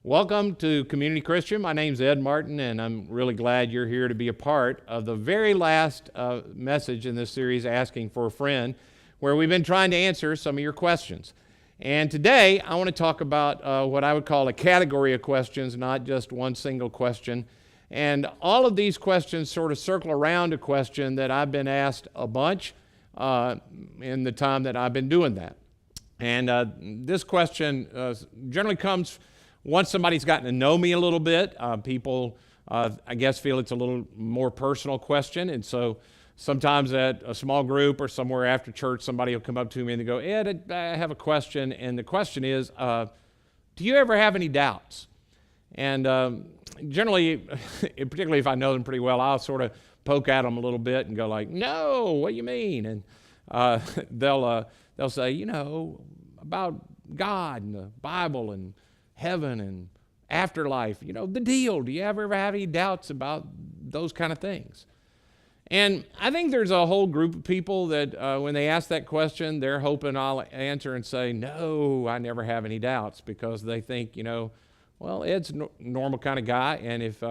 Welcome to Community Christian. My name's Ed Martin, and I'm really glad you're here to be a part of the very last message in this series, Asking for a Friend, where we've been trying to answer some of your questions. And today, I want to talk about what I would call a category of questions, not just one single question. And all of these questions sort of circle around a question that I've been asked a bunch in the time that I've been doing that. And this question generally comes once somebody's gotten to know me a little bit. People, I guess, feel it's a little more personal question. And so sometimes at a small group or somewhere after church, somebody will come up to me and they go, Ed, I have a question. And the question is, do you ever have any doubts? And generally, particularly if I know them pretty well, I'll sort of poke at them a little bit and go like, no, what do you mean? And they'll say, about God and the Bible and heaven and afterlife, the deal. Do you ever have any doubts about those kind of things? And I think there's a whole group of people that when they ask that question, they're hoping I'll answer and say, no, I never have any doubts, because they think, well, Ed's a normal kind of guy, and if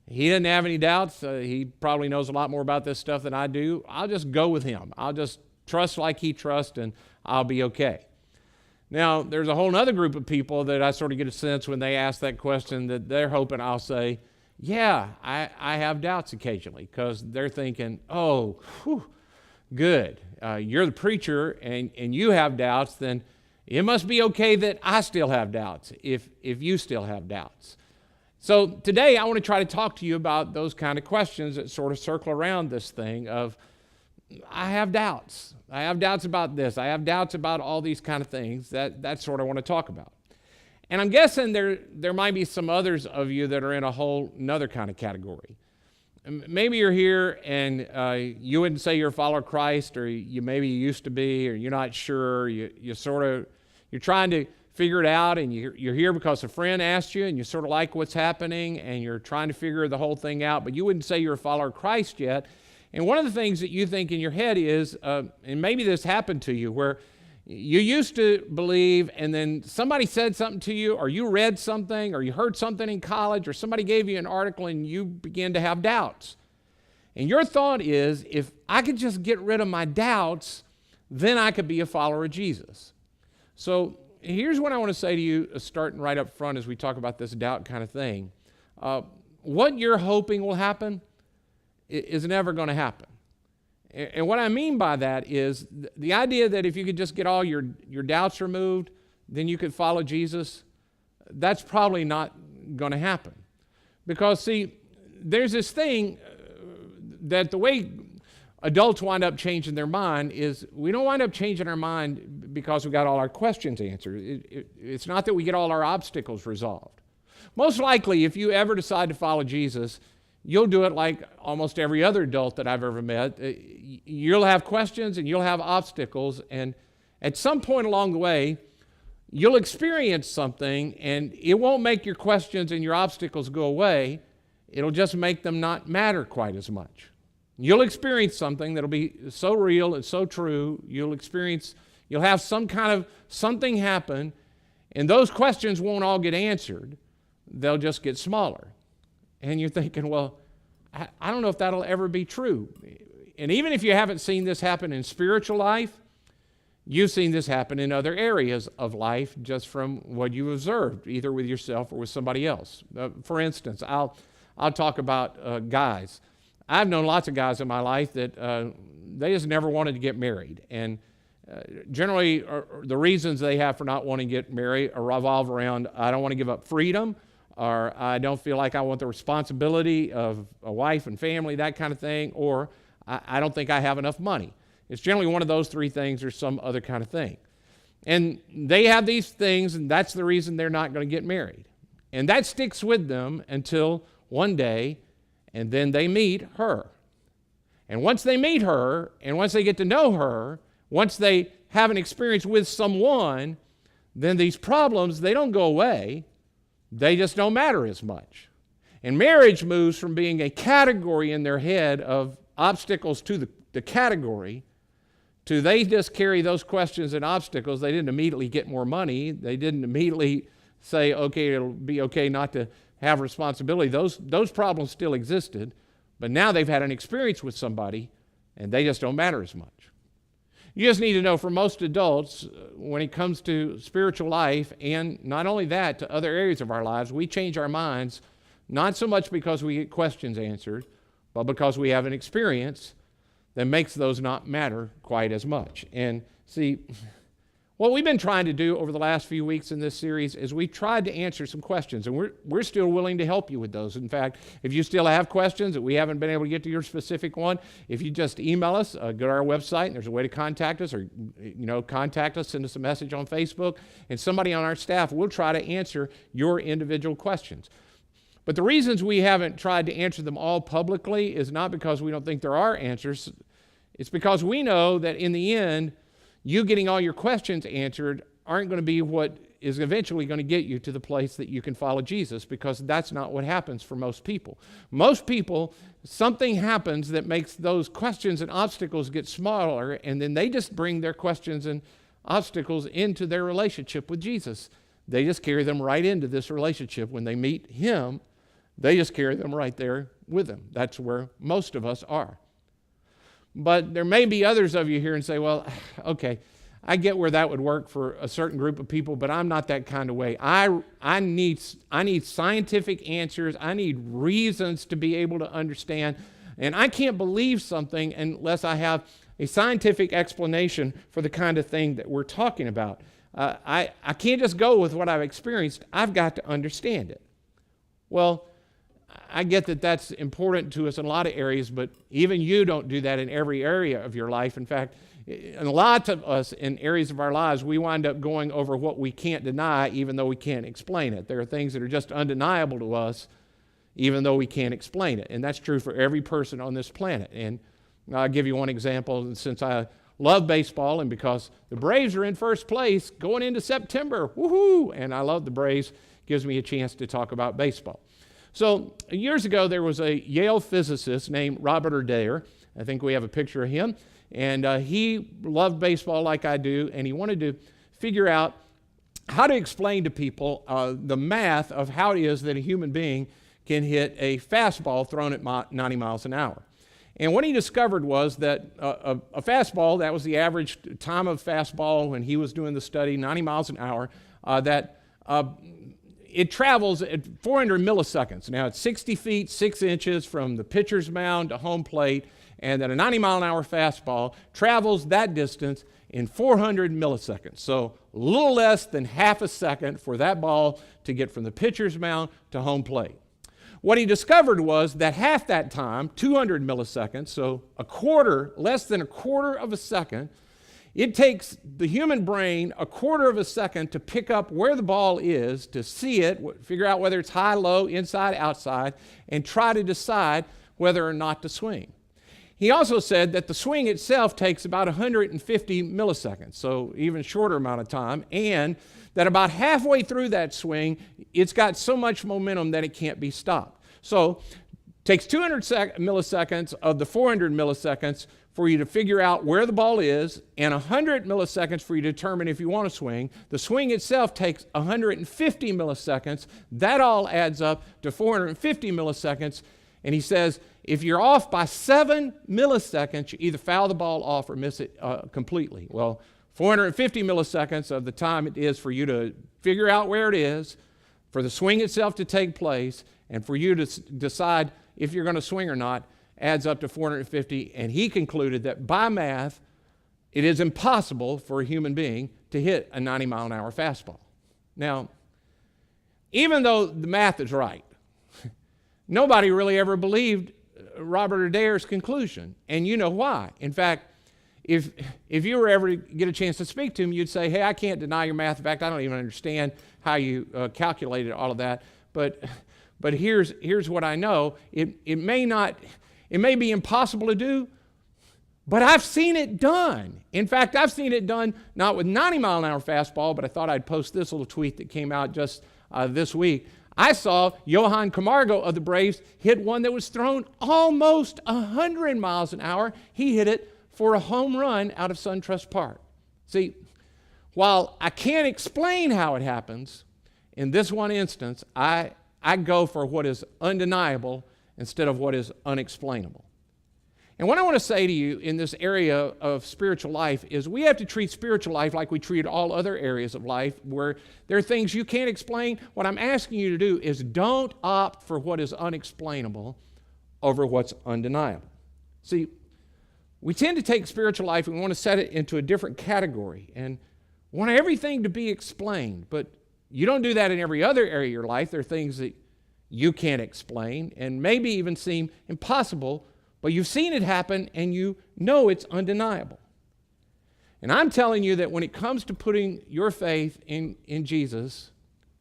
he doesn't have any doubts, he probably knows a lot more about this stuff than I do. I'll just go with him. I'll just trust like he trusts, and I'll be okay. Now, there's a whole other group of people that I sort of get a sense when they ask that question that they're hoping I'll say, yeah, I have doubts occasionally, because they're thinking, oh, good. You're the preacher and you have doubts, then it must be okay that I still have doubts if you still have doubts. So today I want to try to talk to you about those kind of questions that sort of circle around this thing of, I have doubts. I have doubts about this. I have doubts about all these kind of things. That's sort of what I want to talk about. And I'm guessing there might be some others of you that are in a whole another kind of category. Maybe you're here and you wouldn't say you're a follower of Christ, or maybe you used to be, or you're not sure. You're trying to figure it out, and you're here because a friend asked you, and you sort of like what's happening, and you're trying to figure the whole thing out, but you wouldn't say you're a follower of Christ yet. And one of the things that you think in your head is, and maybe this happened to you, where you used to believe and then somebody said something to you, or you read something, or you heard something in college, or somebody gave you an article and you began to have doubts. And your thought is, if I could just get rid of my doubts, then I could be a follower of Jesus. So here's what I want to say to you, starting right up front as we talk about this doubt kind of thing. What you're hoping will happen is never going to happen. And what I mean by that is the idea that if you could just get all your doubts removed, then you could follow Jesus, that's probably not going to happen. Because, see, there's this thing that the way adults wind up changing their mind is we don't wind up changing our mind because we got all our questions answered. It's not that we get all our obstacles resolved. Most likely, if you ever decide to follow Jesus, you'll do it like almost every other adult that I've ever met. You'll have questions and you'll have obstacles, and at some point along the way, you'll experience something, and it won't make your questions and your obstacles go away. It'll just make them not matter quite as much. You'll experience something that'll be so real and so true. You'll have some kind of something happen, and those questions won't all get answered. They'll just get smaller. And you're thinking, well, I don't know if that'll ever be true. And even if you haven't seen this happen in spiritual life, you've seen this happen in other areas of life just from what you observed, either with yourself or with somebody else. For instance, I'll talk about guys. I've known lots of guys in my life that they just never wanted to get married. And generally, the reasons they have for not wanting to get married revolve around, I don't want to give up freedom, or I don't feel like I want the responsibility of a wife and family, that kind of thing, or I don't think I have enough money. It's generally one of those three things or some other kind of thing. And they have these things, and that's the reason they're not going to get married. And that sticks with them until one day, and then they meet her. And once they meet her, and once they get to know her, once they have an experience with someone, then these problems, they don't go away. They just don't matter as much. And marriage moves from being a category in their head of obstacles to the category to they just carry those questions and obstacles. They didn't immediately get more money. They didn't immediately say, okay, it'll be okay not to have responsibility. Those problems still existed, but now they've had an experience with somebody, and they just don't matter as much. You just need to know, for most adults, when it comes to spiritual life, and not only that, to other areas of our lives, we change our minds not so much because we get questions answered, but because we have an experience that makes those not matter quite as much. And see, what we've been trying to do over the last few weeks in this series is we've tried to answer some questions, and we're still willing to help you with those. In fact, if you still have questions that we haven't been able to get to your specific one, if you just email us, go to our website, and there's a way to contact us, or contact us, send us a message on Facebook, and somebody on our staff will try to answer your individual questions. But the reasons we haven't tried to answer them all publicly is not because we don't think there are answers. It's because we know that in the end, you getting all your questions answered aren't going to be what is eventually going to get you to the place that you can follow Jesus, because that's not what happens for most people. Most people, something happens that makes those questions and obstacles get smaller, and then they just bring their questions and obstacles into their relationship with Jesus. They just carry them right into this relationship. When they meet Him, they just carry them right there with Him. That's where most of us are. But there may be others of you here and say, well, okay, I get where that would work for a certain group of people, but I'm not that kind of way. I need scientific answers. I need reasons to be able to understand. And I can't believe something unless I have a scientific explanation for the kind of thing that we're talking about. I can't just go with what I've experienced. I've got to understand it. Well, I get that that's important to us in a lot of areas, but even you don't do that in every area of your life. In fact, in a lot of us in areas of our lives, we wind up going over what we can't deny, even though we can't explain it. There are things that are just undeniable to us, even though we can't explain it. And that's true for every person on this planet. And I'll give you one example. Since I love baseball, and because the Braves are in first place going into September, woohoo! And I love the Braves, gives me a chance to talk about baseball. So years ago, there was a Yale physicist named Robert Adair. I think we have a picture of him. And he loved baseball like I do, and he wanted to figure out how to explain to people the math of how it is that a human being can hit a fastball thrown at 90 miles an hour. And what he discovered was that a fastball, that was the average time of fastball when he was doing the study, 90 miles an hour, it travels at 400 milliseconds. Now, it's 60 feet, 6 inches from the pitcher's mound to home plate, and that a 90-mile-an-hour fastball travels that distance in 400 milliseconds. So a little less than half a second for that ball to get from the pitcher's mound to home plate. What he discovered was that half that time, 200 milliseconds, so less than a quarter of a second, it takes the human brain a quarter of a second to pick up where the ball is, to see it, figure out whether it's high, low, inside, outside, and try to decide whether or not to swing. He also said that the swing itself takes about 150 milliseconds, so even shorter amount of time, and that about halfway through that swing, it's got so much momentum that it can't be stopped. So it takes 200 milliseconds of the 400 milliseconds for you to figure out where the ball is, and 100 milliseconds for you to determine if you want to swing. The swing itself takes 150 milliseconds. That all adds up to 450 milliseconds. And he says, if you're off by 7 milliseconds, you either foul the ball off or miss it completely. Well, 450 milliseconds of the time it is for you to figure out where it is, for the swing itself to take place, and for you to decide if you're going to swing or not, adds up to 450, and he concluded that by math, it is impossible for a human being to hit a 90-mile-an-hour fastball. Now, even though the math is right, nobody really ever believed Robert Adair's conclusion, and you know why. In fact, if you were ever to get a chance to speak to him, you'd say, hey, I can't deny your math. In fact, I don't even understand how you calculated all of that, but here's what I know. It may be impossible to do, but I've seen it done. In fact, I've seen it done not with 90-mile-an-hour fastball, but I thought I'd post this little tweet that came out just this week. I saw Johan Camargo of the Braves hit one that was thrown almost 100 miles an hour. He hit it for a home run out of SunTrust Park. See, while I can't explain how it happens, in this one instance, I go for what is undeniable instead of what is unexplainable. And what I want to say to you in this area of spiritual life is we have to treat spiritual life like we treat all other areas of life where there are things you can't explain. What I'm asking you to do is don't opt for what is unexplainable over what's undeniable. See, we tend to take spiritual life and we want to set it into a different category and want everything to be explained. But you don't do that in every other area of your life. There are things that you can't explain and maybe even seem impossible, but you've seen it happen and you know it's undeniable. And I'm telling you that when it comes to putting your faith in Jesus,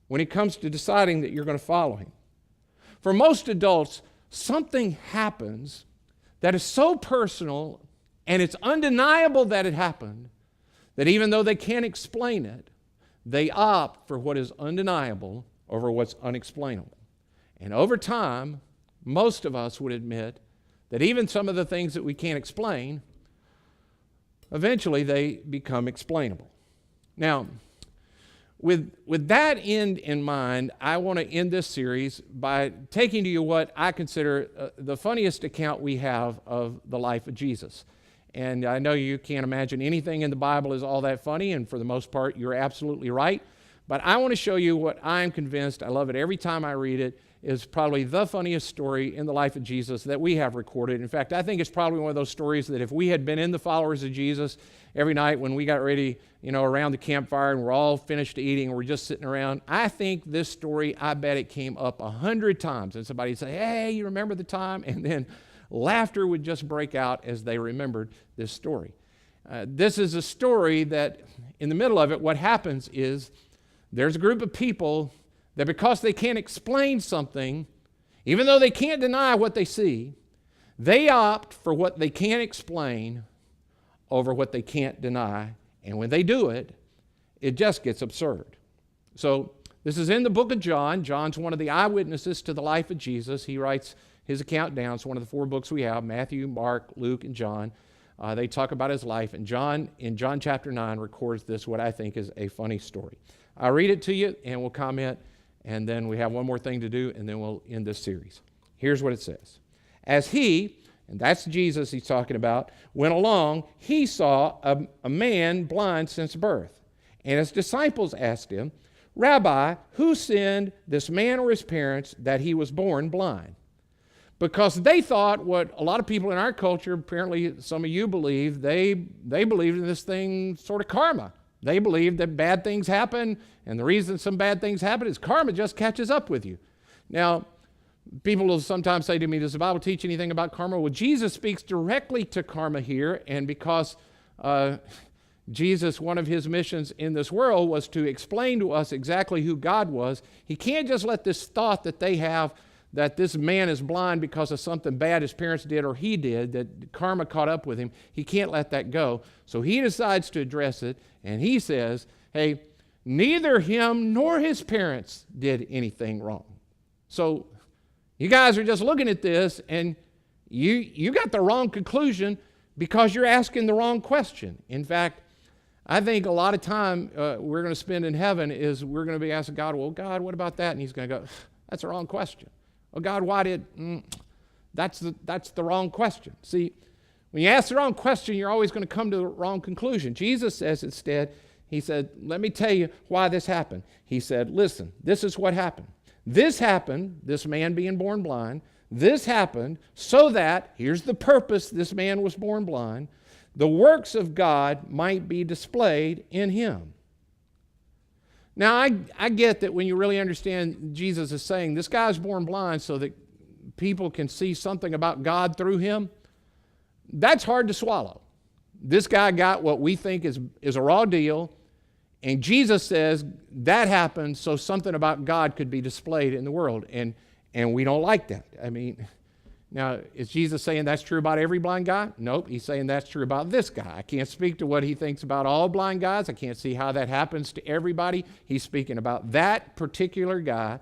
when it comes to deciding that you're going to follow him, for most adults, something happens that is so personal and it's undeniable that it happened that even though they can't explain it, they opt for what is undeniable over what's unexplainable. And over time, most of us would admit that even some of the things that we can't explain, eventually they become explainable. Now, with that end in mind, I want to end this series by taking to you what I consider the funniest account we have of the life of Jesus. And I know you can't imagine anything in the Bible is all that funny, and for the most part, you're absolutely right. But I want to show you what I'm convinced, I love it every time I read it, is probably the funniest story in the life of Jesus that we have recorded. In fact, I think it's probably one of those stories that if we had been in the followers of Jesus every night when we got ready, around the campfire and we're all finished eating and we're just sitting around, I think this story, I bet it came up 100 times. And somebody would say, hey, you remember the time? And then laughter would just break out as they remembered this story. This is a story that in the middle of it, what happens is there's a group of people that because they can't explain something, even though they can't deny what they see, they opt for what they can't explain over what they can't deny. And when they do it, it just gets absurd. So this is in the book of John. John's one of the eyewitnesses to the life of Jesus. He writes his account down. It's one of the 4 books we have, Matthew, Mark, Luke, and John. They talk about his life. And John, in John chapter 9, records this, what I think is a funny story. I'll read it to you, and we'll comment. And then we have one more thing to do, and then we'll end this series. Here's what it says. As he, and that's Jesus he's talking about, went along, he saw a man blind since birth. And his disciples asked him, Rabbi, who sinned, this man or his parents, that he was born blind? Because they thought what a lot of people in our culture, apparently some of you believe, they believed in this thing, sort of karma. They believe that bad things happen, and the reason some bad things happen is karma just catches up with you. Now, people will sometimes say to me, does the Bible teach anything about karma? Well, Jesus speaks directly to karma here, and because Jesus, one of his missions in this world was to explain to us exactly who God was, he can't just let this thought that they have that this man is blind because of something bad his parents did or he did, that karma caught up with him. He can't let that go. So he decides to address it, and he says, hey, neither him nor his parents did anything wrong. So you guys are just looking at this, and you got the wrong conclusion because you're asking the wrong question. In fact, I think a lot of time we're going to spend in heaven is we're going to be asking God, well, God, what about that? And he's going to go, that's the wrong question. Oh, God, why did... That's the wrong question. See, when you ask the wrong question, you're always going to come to the wrong conclusion. Jesus says instead, he said, let me tell you why this happened. He said, listen, this is what happened. This happened, this man being born blind, this happened so that, here's the purpose this man was born blind, the works of God might be displayed in him. Now, I get that when you really understand Jesus is saying, this guy's born blind so that people can see something about God through him, that's hard to swallow. This guy got what we think is a raw deal, and Jesus says that happened so something about God could be displayed in the world, and we don't like that. I mean, now, is Jesus saying that's true about every blind guy? Nope, he's saying that's true about this guy. I can't speak to what he thinks about all blind guys. I can't see how that happens to everybody. He's speaking about that particular guy,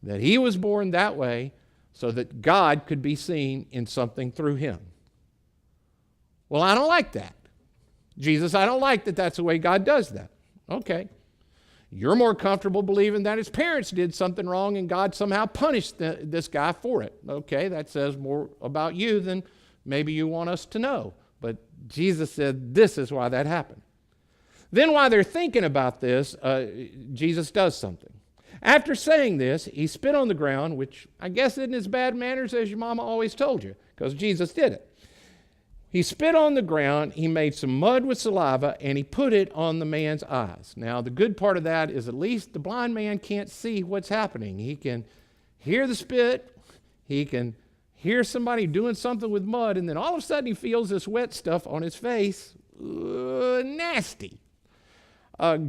that he was born that way so that God could be seen in something through him. Well, I don't like that. Jesus, I don't like that that's the way God does that. Okay. You're more comfortable believing that his parents did something wrong and God somehow punished this guy for it. Okay, that says more about you than maybe you want us to know. But Jesus said this is why that happened. Then while they're thinking about this, Jesus does something. After saying this, he spit on the ground, which I guess isn't as bad manners as your mama always told you, because Jesus did it. He spit on the ground, he made some mud with saliva, and he put it on the man's eyes. Now, the good part of that is at least the blind man can't see what's happening. He can hear the spit, he can hear somebody doing something with mud, and then all of a sudden he feels this wet stuff on his face. Nasty.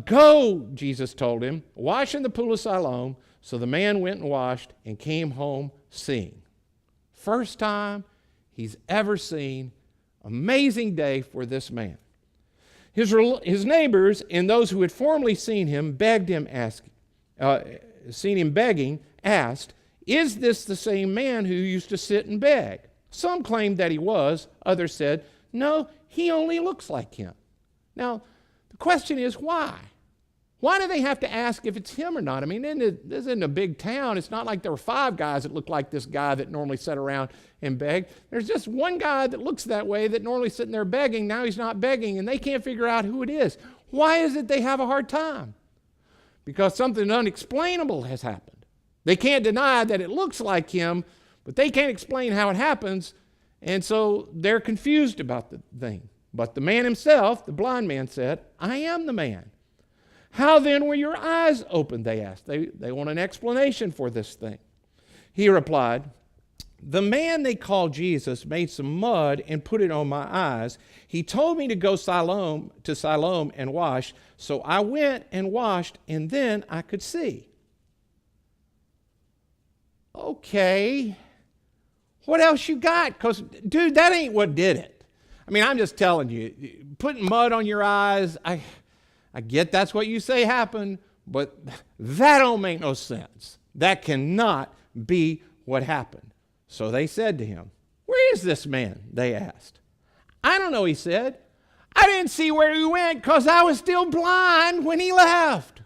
Go, Jesus told him, wash in the pool of Siloam. So the man went and washed and came home seeing. First time he's ever seen. Amazing day for this man. His neighbors and those who had formerly seen him begging, asked, "Is this the same man who used to sit and beg?" Some claimed that he was. Others said, "No, he only looks like him." Now, the question is why? Why do they have to ask if it's him or not? I mean, this isn't a big town. It's not like there were 5 guys that looked like this guy that normally sat around and begged. There's just one guy that looks that way that normally sitting there begging. Now he's not begging, and they can't figure out who it is. Why is it they have a hard time? Because something unexplainable has happened. They can't deny that it looks like him, but they can't explain how it happens, and so they're confused about the thing. But the man himself, the blind man, said, "I am the man." "How then were your eyes opened?" they asked. They want an explanation for this thing. He replied, "The man they call Jesus made some mud and put it on my eyes. He told me to go to Siloam and wash, so I went and washed, and then I could see." Okay, what else you got? Because, dude, that ain't what did it. I mean, I'm just telling you, putting mud on your eyes, I get that's what you say happened, but that don't make no sense. That cannot be what happened. So they said to him, "Where is this man?" they asked. "I don't know," he said. "I didn't see where he went because I was still blind when he left."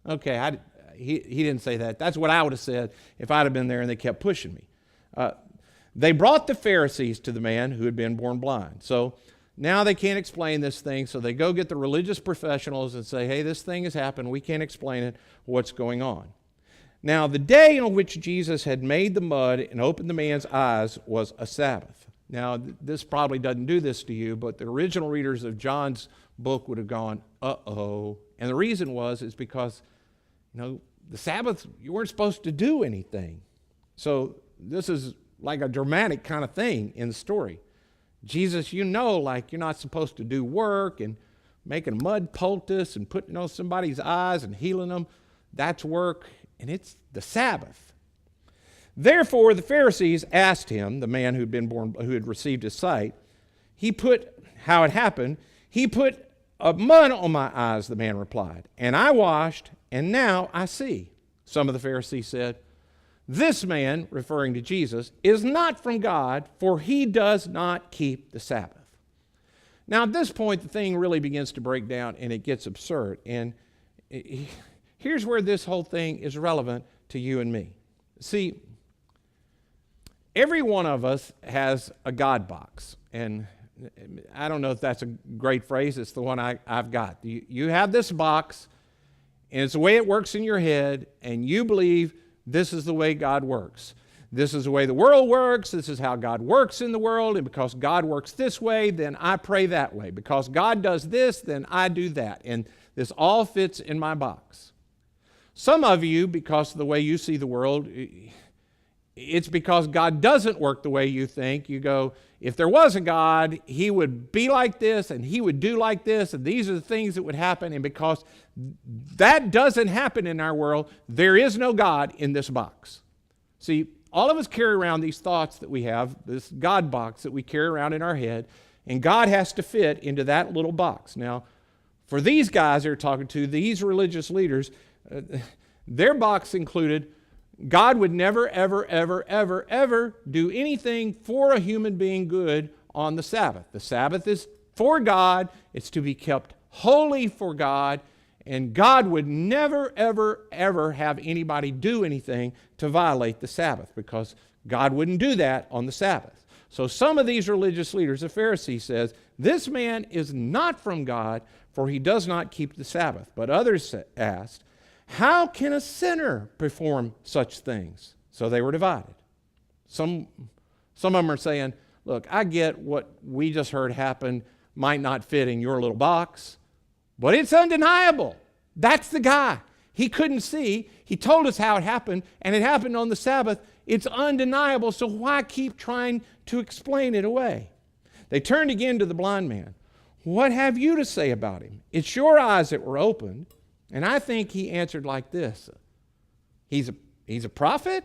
Okay, he didn't say that. That's what I would have said if I'd have been there and they kept pushing me. They brought the Pharisees to the man who had been born blind. So now they can't explain this thing, so they go get the religious professionals and say, "Hey, this thing has happened. We can't explain it. What's going on?" Now, the day on which Jesus had made the mud and opened the man's eyes was a Sabbath. Now, this probably doesn't do this to you, but the original readers of John's book would have gone, uh-oh. And the reason is because, the Sabbath, you weren't supposed to do anything. So this is like a dramatic kind of thing in the story. Jesus, you're not supposed to do work and making a mud poultice and putting on somebody's eyes and healing them. That's work, and it's the Sabbath. Therefore, the Pharisees asked him, the man who had received his sight, how it happened. "He put a mud on my eyes," the man replied, "and I washed, and now I see." Some of the Pharisees said, "This man," referring to Jesus, "is not from God, for he does not keep the Sabbath." Now, at this point, the thing really begins to break down, and it gets absurd. And here's where this whole thing is relevant to you and me. See, every one of us has a God box. And I don't know if that's a great phrase. It's the one I've got. You have this box, and it's the way it works in your head, and you believe this is the way God works. This is the way the world works. This is how God works in the world. And because God works this way, then I pray that way. Because God does this, then I do that. And this all fits in my box. Some of you, because of the way you see the world, it's because God doesn't work the way you think. You go, if there was a God, he would be like this and he would do like this, and these are the things that would happen. And because that doesn't happen in our world, there is no God in this box. See, all of us carry around these thoughts that we have, this God box that we carry around in our head, and God has to fit into that little box. Now, for these guys they're talking to, these religious leaders, their box included God would never, ever, ever, ever, ever do anything for a human being good on the Sabbath. The Sabbath is for God. It's to be kept holy for God. And God would never, ever, ever have anybody do anything to violate the Sabbath, because God wouldn't do that on the Sabbath. So some of these religious leaders, the Pharisees, says, this man is not from God, for he does not keep the Sabbath. But others asked, how can a sinner perform such things? So they were divided. Some of them are saying, look, I get what we just heard happen might not fit in your little box, but it's undeniable. That's the guy. He couldn't see. He told us how it happened, and it happened on the Sabbath. It's undeniable, so why keep trying to explain it away? They turned again to the blind man. What have you to say about him? It's your eyes that were opened. And I think he answered like this. He's a prophet?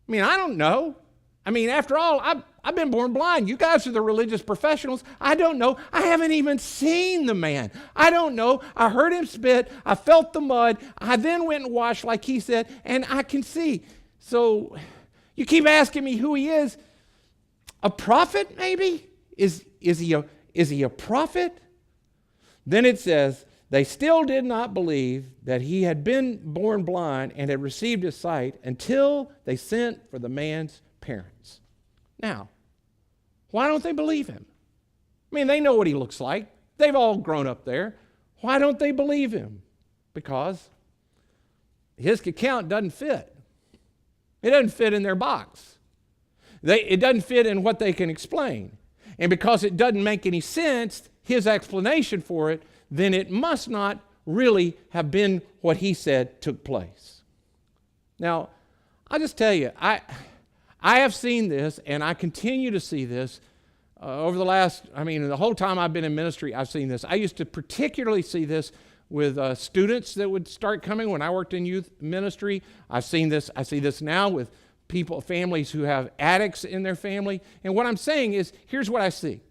I mean, I don't know. I mean, after all, I've been born blind. You guys are the religious professionals. I don't know. I haven't even seen the man. I don't know. I heard him spit. I felt the mud. I then went and washed like he said, and I can see. So you keep asking me who he is. A prophet, maybe? Is he a prophet? Then it says, they still did not believe that he had been born blind and had received his sight until they sent for the man's parents. Now, why don't they believe him? I mean, they know what he looks like. They've all grown up there. Why don't they believe him? Because his account doesn't fit. It doesn't fit in their box. It doesn't fit in what they can explain. And because it doesn't make any sense, his explanation for it, then it must not really have been what he said took place. Now, I'll just tell you, I have seen this, and I continue to see this over the whole time I've been in ministry, I've seen this. I used to particularly see this with students that would start coming when I worked in youth ministry. I see this now with families who have addicts in their family. And what I'm saying is, here's what I see.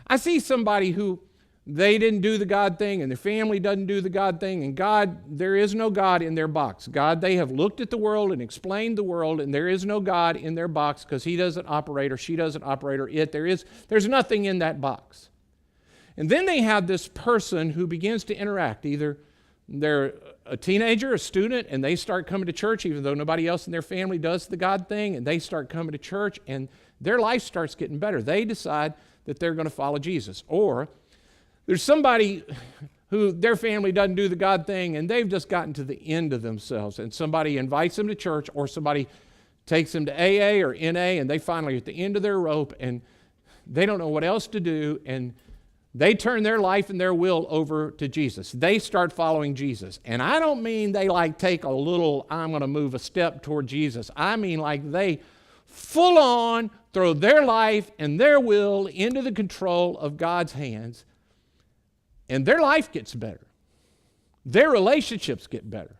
I see somebody who they didn't do the God thing, and their family doesn't do the God thing, and there is no God in their box. They have looked at the world and explained the world, and there is no God in their box because he doesn't operate or she doesn't operate or there's nothing in that box. And then they have this person who begins to interact. Either they're a teenager, a student, and they start coming to church even though nobody else in their family does the God thing, and they start coming to church, and their life starts getting better. They decide that they're going to follow Jesus. Or there's somebody who their family doesn't do the God thing, and they've just gotten to the end of themselves, and somebody invites them to church, or somebody takes them to AA or NA, and they finally are at the end of their rope, and they don't know what else to do, and they turn their life and their will over to Jesus. They start following Jesus. And I don't mean they take a little, I'm going to move a step toward Jesus. I mean they full on throw their life and their will into the control of God's hands. And their life gets better. Their relationships get better.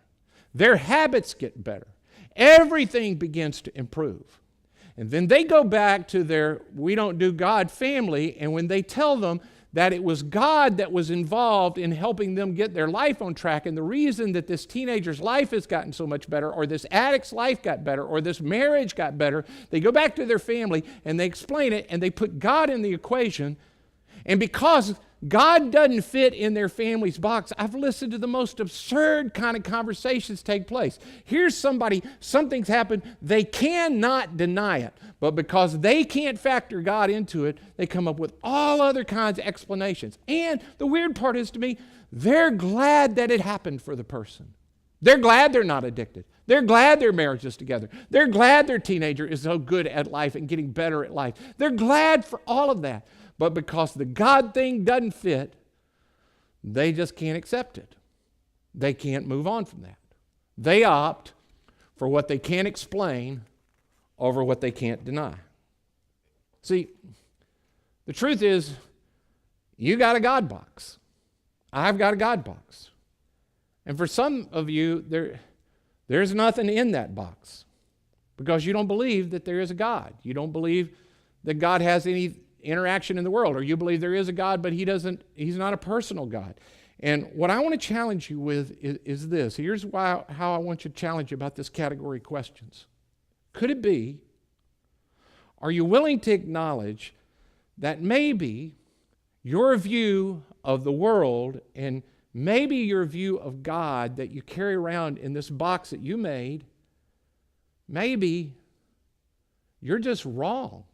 Their habits get better. Everything begins to improve. And then they go back to their we don't do God family, and when they tell them that it was God that was involved in helping them get their life on track, and the reason that this teenager's life has gotten so much better, or this addict's life got better, or this marriage got better, they go back to their family and they explain it, and they put God in the equation. And because God doesn't fit in their family's box, I've listened to the most absurd kind of conversations take place. Here's something's happened, they cannot deny it, but because they can't factor God into it, they come up with all other kinds of explanations. And the weird part is, to me, they're glad that it happened for the person. They're glad they're not addicted. They're glad their marriage is together. They're glad their teenager is so good at life and getting better at life. They're glad for all of that. But because the God thing doesn't fit, they just can't accept it. They can't move on from that. They opt for what they can't explain over what they can't deny. See, the truth is, you got a God box. I've got a God box. And for some of you, there's nothing in that box because you don't believe that there is a God. You don't believe that God has any interaction in the world, or you believe there is a God, but he's not a personal God. And what I want to challenge you with is this. Here's how I want you to challenge you about this category of questions. Could it be, are you willing to acknowledge that maybe your view of the world and maybe your view of God that you carry around in this box that you made, maybe you're just wrong.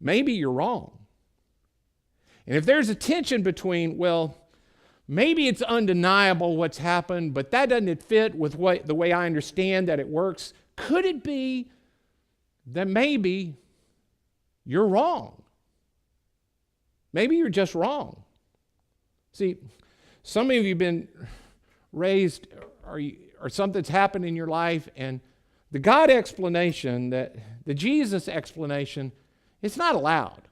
Maybe you're wrong. And if there's a tension between, well, maybe it's undeniable what's happened, but that doesn't fit with the way I understand that it works, could it be that maybe you're wrong? Maybe you're just wrong. See, some of you have been raised or something's happened in your life, and the God explanation, the Jesus explanation, it's not allowed.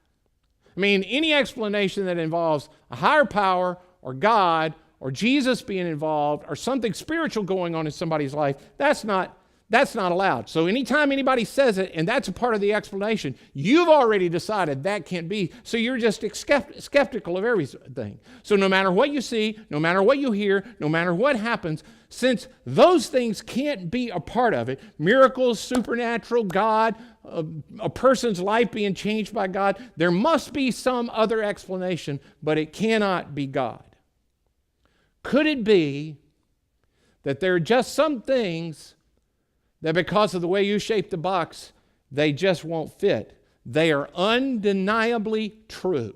I mean, any explanation that involves a higher power or God or Jesus being involved or something spiritual going on in somebody's life, that's not allowed. So anytime anybody says it and that's a part of the explanation, you've already decided that can't be. So you're just skeptical of everything. So no matter what you see, no matter what you hear, no matter what happens, since those things can't be a part of it, miracles, supernatural, God, a person's life being changed by God, there must be some other explanation, but it cannot be God. Could it be that there are just some things that because of the way you shape the box, they just won't fit? They are undeniably true,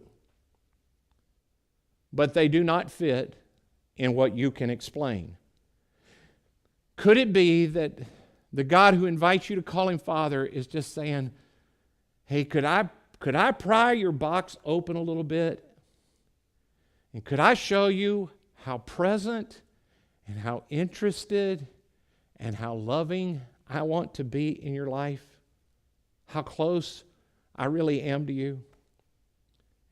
but they do not fit in what you can explain. Could it be that the God who invites you to call him Father is just saying, hey, could I pry your box open a little bit? And could I show you how present and how interested and how loving I want to be in your life? How close I really am to you?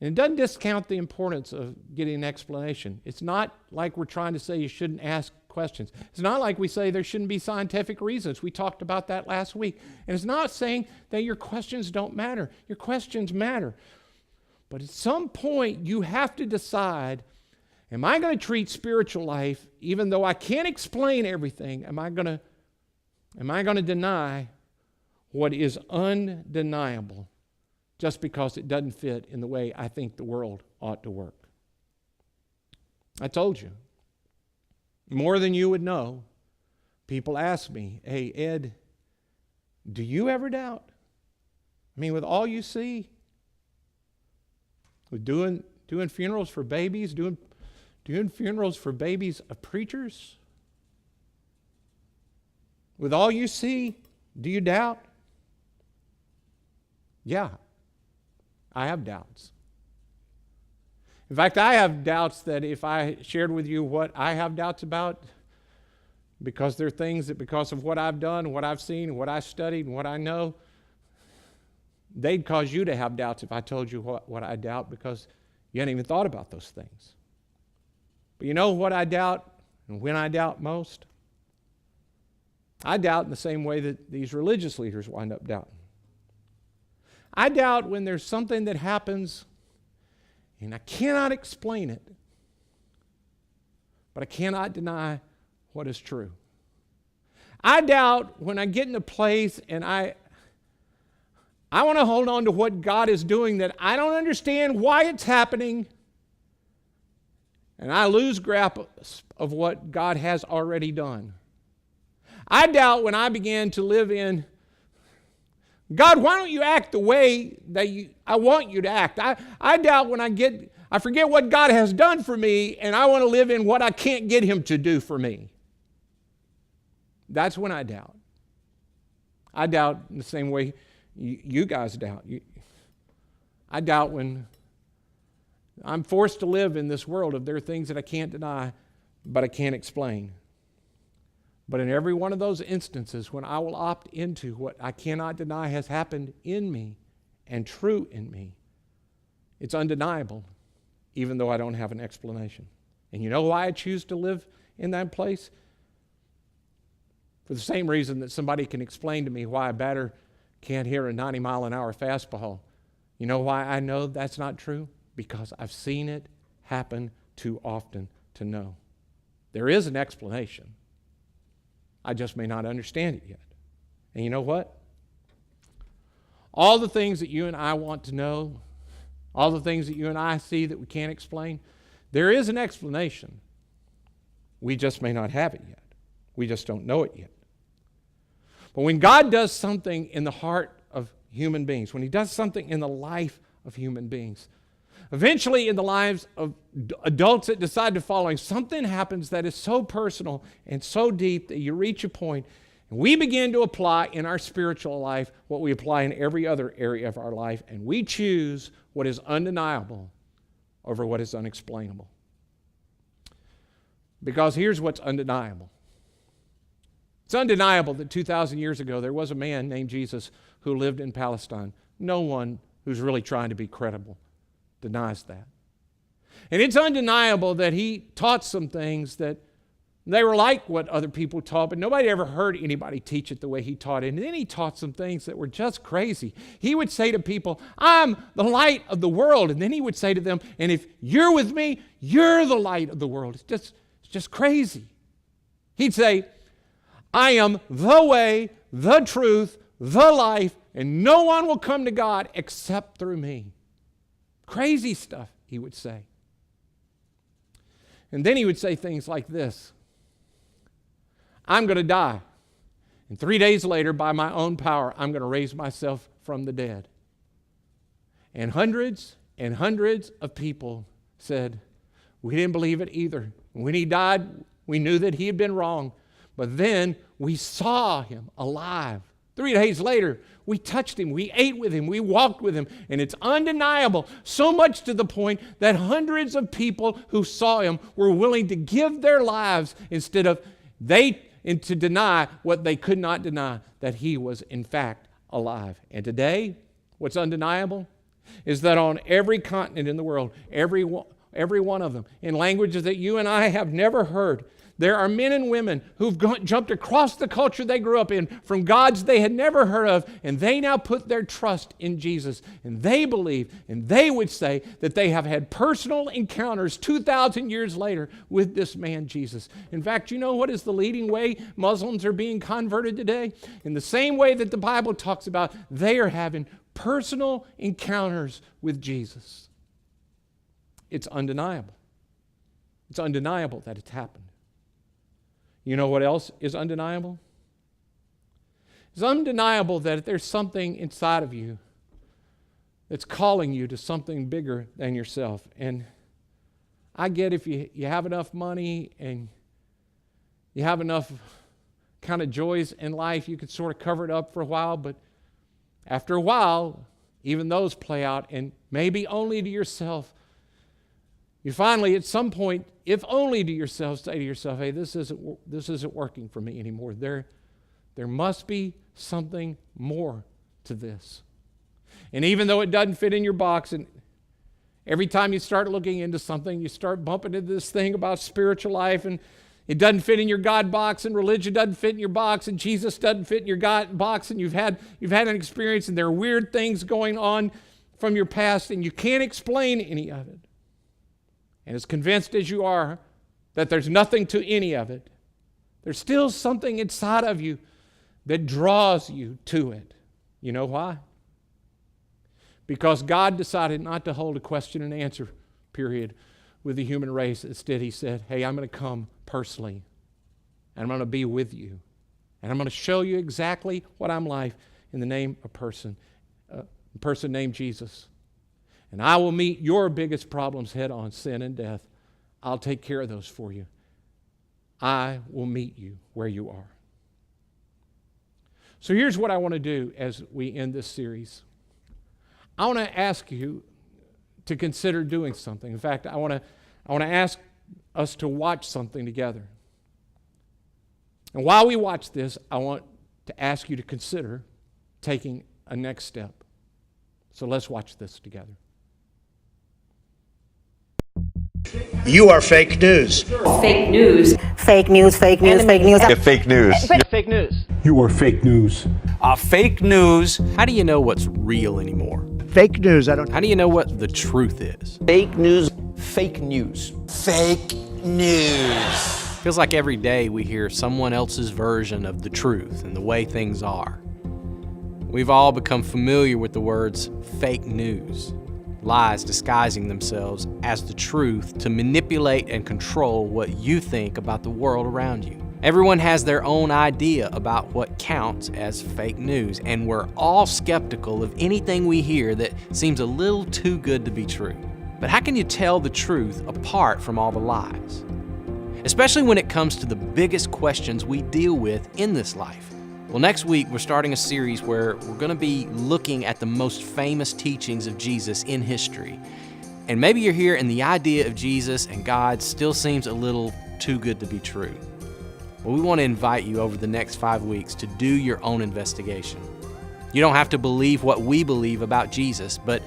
And it doesn't discount the importance of getting an explanation. It's not like we're trying to say you shouldn't ask questions. It's not like we say there shouldn't be scientific reasons. We talked about that last week. And it's not saying that your questions don't matter. Your questions matter. But at some point, you have to decide, am I going to treat spiritual life, even though I can't explain everything, am I going to deny what is undeniable just because it doesn't fit in the way I think the world ought to work? I told you, more than you would know, people ask me, hey, Ed, do you ever doubt? I mean, with all you see, with doing funerals for babies, doing funerals for babies of preachers, with all you see, do you doubt? Yeah, I have doubts. In fact, I have doubts that if I shared with you what I have doubts about, because there are things that because of what I've done, what I've seen, what I studied, and what I know, they'd cause you to have doubts if I told you what I doubt because you hadn't even thought about those things. But you know what I doubt and when I doubt most? I doubt in the same way that these religious leaders wind up doubting. I doubt when there's something that happens and I cannot explain it, but I cannot deny what is true. I doubt when I get in a place and I want to hold on to what God is doing that I don't understand why it's happening, and I lose grasp of what God has already done. I doubt when I began to live in, God, why don't you act the way that I want you to act? I doubt when I forget what God has done for me and I want to live in what I can't get him to do for me. That's when I doubt. I doubt in the same way you guys doubt. I doubt when I'm forced to live in this world of there are things that I can't deny, but I can't explain. But in every one of those instances, when I will opt into what I cannot deny has happened in me and true in me, it's undeniable, even though I don't have an explanation. And you know why I choose to live in that place? For the same reason that somebody can explain to me why a batter can't hit a 90-mile-an-hour fastball. You know why I know that's not true? Because I've seen it happen too often to know. There is an explanation. I just may not understand it yet. And you know what? All the things that you and I want to know, all the things that you and I see that we can't explain, There is an explanation. We just may not have it yet. We just don't know it yet. But when God does something in the heart of human beings, when He does something in the life of human beings, eventually in the lives of adults that decide to follow Him, something happens that is so personal and so deep that you reach a point, and we begin to apply in our spiritual life what we apply in every other area of our life, and we choose what is undeniable over what is unexplainable. Because here's what's undeniable. It's undeniable that 2,000 years ago there was a man named Jesus who lived in Palestine. No one who's really trying to be credible denies that. And it's undeniable that He taught some things that they were like what other people taught, but nobody ever heard anybody teach it the way He taught it. And then He taught some things that were just crazy. He would say to people, I'm the light of the world. And then He would say to them, and if you're with me, you're the light of the world. It's just crazy. He'd say, I am the way, the truth, the life, and no one will come to God except through me. Crazy stuff, He would say. And then He would say things like this. I'm going to die. And 3 days later, by my own power, I'm going to raise myself from the dead. And hundreds of people said, we didn't believe it either. When He died, we knew that He had been wrong. But then we saw Him alive. 3 days later, we touched Him, we ate with Him, we walked with Him, and it's undeniable, so much to the point that hundreds of people who saw Him were willing to give their lives instead of and to deny what they could not deny, that He was in fact alive. And today, what's undeniable is that on every continent in the world, every one of them, in languages that you and I have never heard, there are men and women who've jumped across the culture they grew up in from gods they had never heard of, and they now put their trust in Jesus. And they believe, and they would say that they have had personal encounters 2,000 years later with this man, Jesus. In fact, you know what is the leading way Muslims are being converted today? In the same way that the Bible talks about, they are having personal encounters with Jesus. It's undeniable. It's undeniable that it's happened. You know what else is undeniable? It's undeniable that there's something inside of you that's calling you to something bigger than yourself. And I get if you have enough money and you have enough kind of joys in life, you can sort of cover it up for a while, but after a while, even those play out, and maybe only to yourself. You finally, at some point, if only to yourself, say to yourself, hey, this isn't working for me anymore. There must be something more to this. And even though it doesn't fit in your box, and every time you start looking into something, you start bumping into this thing about spiritual life, and it doesn't fit in your God box, and religion doesn't fit in your box, and Jesus doesn't fit in your God box, and you've had an experience, and there are weird things going on from your past, and you can't explain any of it. And as convinced as you are that there's nothing to any of it, there's still something inside of you that draws you to it. You know why? Because God decided not to hold a question and answer period with the human race. Instead, He said, hey, I'm going to come personally, and I'm going to be with you, and I'm going to show you exactly what I'm like in the name of a person named Jesus. And I will meet your biggest problems head on, sin and death. I'll take care of those for you. I will meet you where you are. So here's what I want to do as we end this series. I want to ask you to consider doing something. In fact, I want to ask us to watch something together. And while we watch this, I want to ask you to consider taking a next step. So let's watch this together. You are fake news. Fake news. Fake news, fake news, fake news. You're fake news. You're fake news. You are fake news. Fake news. How do you know what's real anymore? Fake news. How do you know what the truth is? Fake news. Fake news. Fake news. Feels like every day we hear someone else's version of the truth and the way things are. We've all become familiar with the words fake news. lies disguising themselves as the truth to manipulate and control what you think about the world around you. Everyone has their own idea about what counts as fake news, and we're all skeptical of anything we hear that seems a little too good to be true. But how can you tell the truth apart from all the lies? Especially when it comes to the biggest questions we deal with in this life. Well, next week we're starting a series where we're going to be looking at the most famous teachings of Jesus in history. And maybe you're here and the idea of Jesus and God still seems a little too good to be true. Well, we want to invite you over the next 5 weeks to do your own investigation. You don't have to believe what we believe about Jesus, but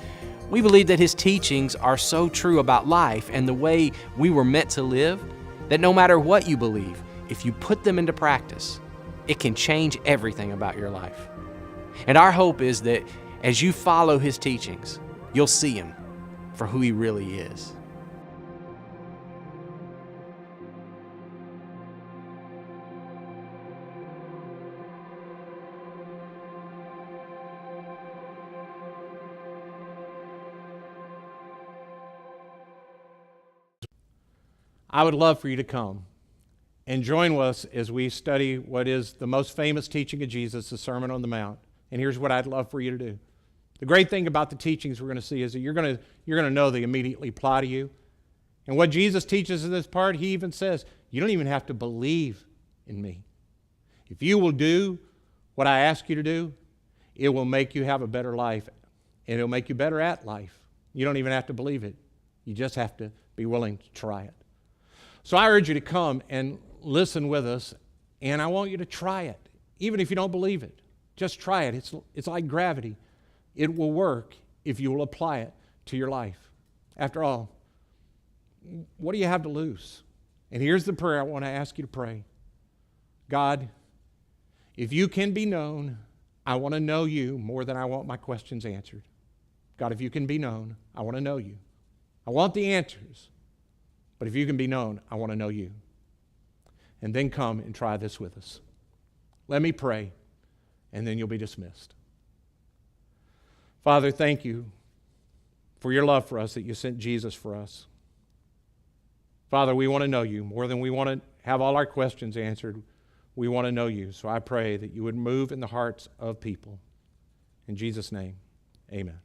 we believe that His teachings are so true about life and the way we were meant to live that no matter what you believe, if you put them into practice, it can change everything about your life. And our hope is that as you follow His teachings, you'll see Him for who He really is. I would love for you to come and join us as we study what is the most famous teaching of Jesus, the Sermon on the Mount. And here's what I'd love for you to do. The great thing about the teachings we're going to see is that you're going to know they immediately apply to you. And what Jesus teaches in this part, He even says, you don't even have to believe in me. If you will do what I ask you to do, it will make you have a better life, and it'll make you better at life. You don't even have to believe it. You just have to be willing to try it. So I urge you to come and listen with us, and I want you to try it. Even if you don't believe it, just try it. It's like gravity. It will work if you will apply it to your life. After all, what do you have to lose? And here's the prayer I want to ask you to pray. God, if you can be known, I want to know you more than I want my questions answered. God, if you can be known, I want to know you. I want the answers. But if you can be known, I want to know you. And then come and try this with us. Let me pray, and then you'll be dismissed. Father, thank you for your love for us, that you sent Jesus for us. Father, we want to know you more than we want to have all our questions answered. We want to know you. So I pray that you would move in the hearts of people. In Jesus' name, amen.